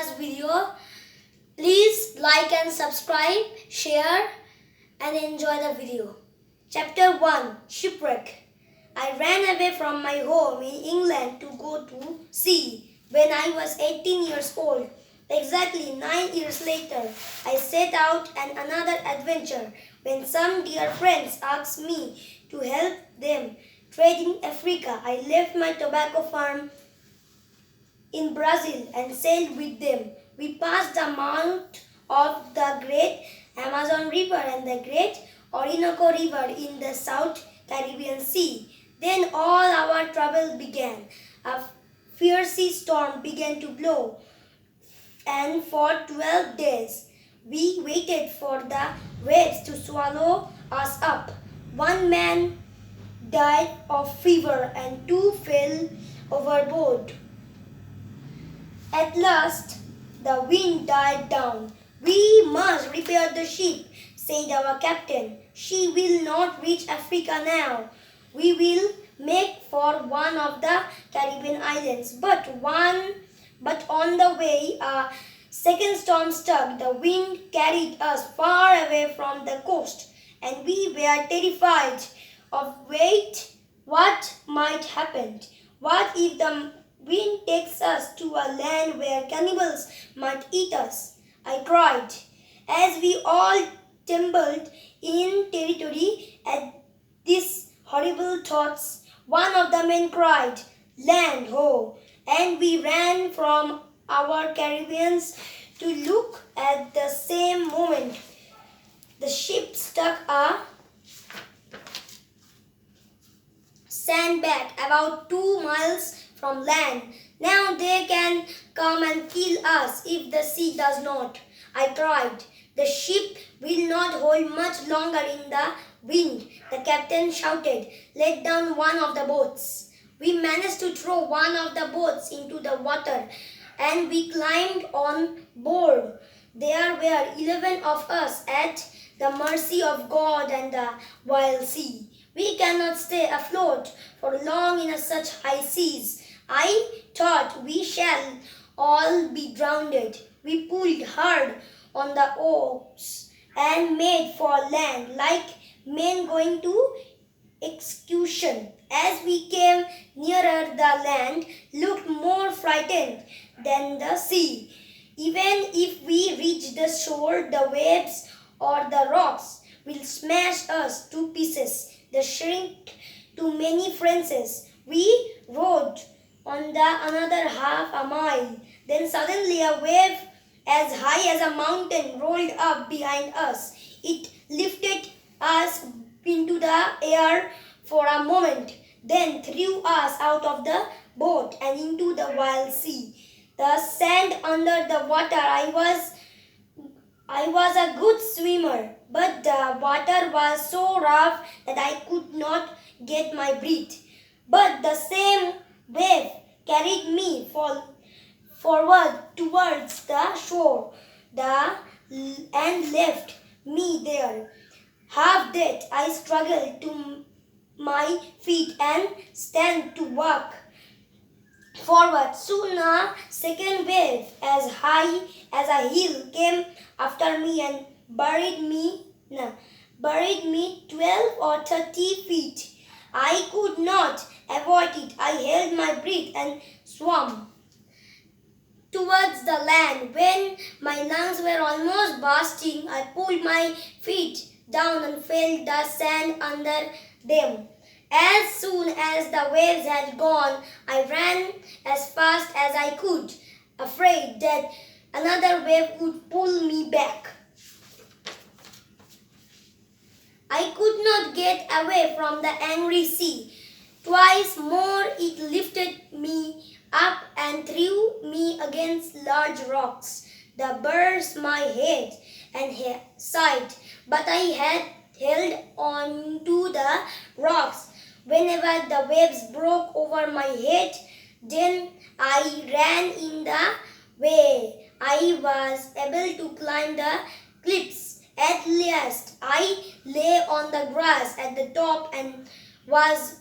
podcast video. Please like and subscribe, share and enjoy the video. Chapter 1, Shipwreck. I ran away from my home in England to go to sea when I was 18 years old. Exactly 9 years later, I set out on another adventure when some dear friends asked me to help them trade in Africa. I left my tobacco farm in Brazil and sailed with them. We passed the mouth of the great Amazon River and the great Orinoco River in the South Caribbean Sea. Then all our trouble began. A fierce storm began to blow, and for 12 days we waited for the waves to swallow us up. One man died of fever and 2 fell overboard. At last, the wind died down. We must repair the ship, said our captain. She will not reach Africa now. We will make for one of the Caribbean islands. But on the way, a second storm struck. The wind carried us far away from the coast, and we were terrified of what might happen. What if the wind takes us to a land where cannibals might eat us? I cried. As we all trembled in territory at these horrible thoughts, one of the men cried, "Land ho!" And we ran from our caravans to look. At the same moment, the ship struck a sandbank about 2 miles from land. Now they can come and kill us if the sea does not, I cried. The ship will not hold much longer in the wind, the captain shouted. Let down one of the boats. We managed to throw one of the boats into the water, and we climbed on board. There were 11 of us at the mercy of God and the wild sea. We cannot stay afloat for long in such high seas. I thought we shall all be drowned. We pulled hard on the oars and made for land like men going to execution. As we came nearer, the land looked more frightened than the sea. Even if we reach the shore, the waves or the rocks will smash us to pieces. The shriek to many Francis. We rowed on the another half a mile. Then suddenly a wave as high as a mountain rolled up behind us. It lifted us into the air for a moment, then threw us out of the boat and into the wild sea. The sand under the water, I was a good swimmer, but the water was so rough that I could not get my breath. But the same wave carried me forward towards the shore and left me there. Half dead, I struggled to my feet and stand to walk forward. Soon a second wave as high as a hill came after me and buried me 12 or 30 feet. I could not avoid it. I held my breath and swam towards the land. When my lungs were almost bursting, I pulled my feet down and felt the sand under them. As soon as the waves had gone, I ran as fast as I could, afraid that another wave would pull me back. I could not get away from the angry sea. Twice more it lifted me up and threw me against large rocks. That burst my head and side, but I had held on to the rocks. Whenever the waves broke over my head, then I ran in the way. I was able to climb the cliffs. At last, I lay on the grass at the top and was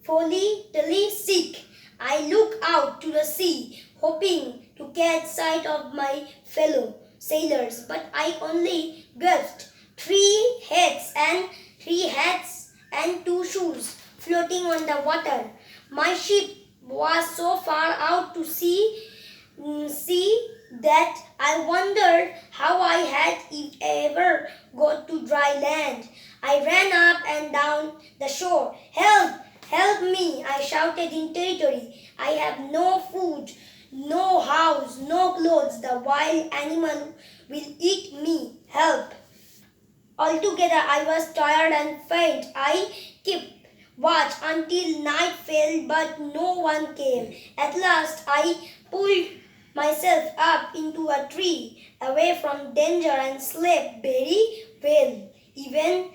fully sick. I looked out to the sea, hoping to catch sight of my fellow sailors, but I only glimpsed three hats and two shoes floating on the water. My ship was so far out to sea that I wondered how I had ever got to dry land. I ran up and down the shore. Help! Help me! I shouted in territory. I have no food, no house, no clothes. The wild animal will eat me. Help! Altogether, I was tired and faint. I kept watch until night fell, but no one came. At last, I pulled myself up into a tree, away from danger, and slept very well. Even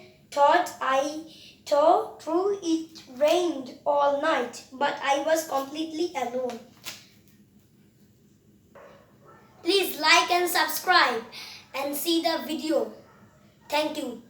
through it rained all night, but I was completely alone. Please like and subscribe and see the video. Thank you.